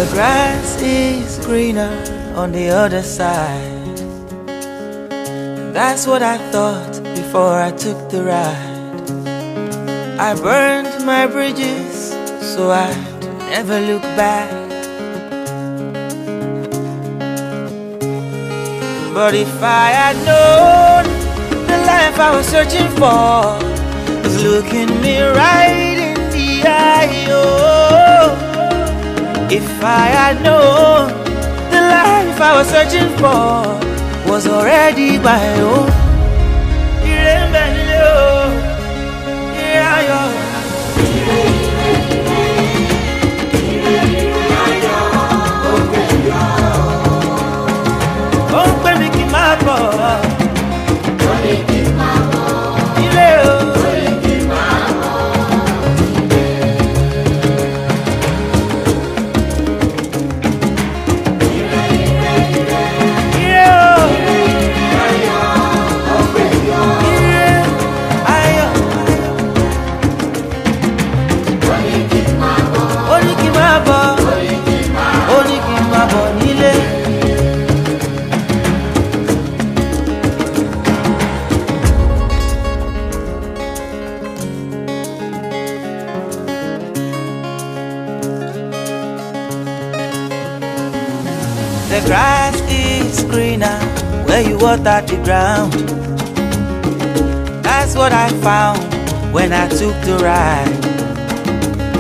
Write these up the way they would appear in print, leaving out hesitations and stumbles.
The grass is greener on the other side. That's what I thought before I took the ride. I burned my bridges so I'd never look back. But if I had known the life I was searching for was looking me right in the eye, oh. If I had known the life I was searching for was already my own. The grass is greener where you water the ground. That's what I found when I took the ride.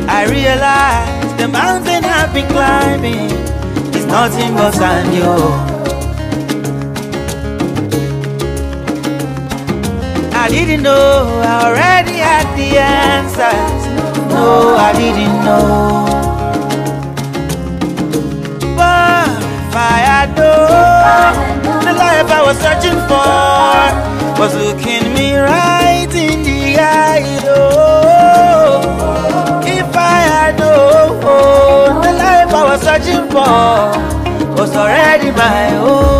I realized the mountain I've been climbing is nothing but sand, yo. I didn't know I already had the answers. No, I didn't know. If I had known the life I was searching for was looking me right in the eye, oh. If I had known the life I was searching for was already my own.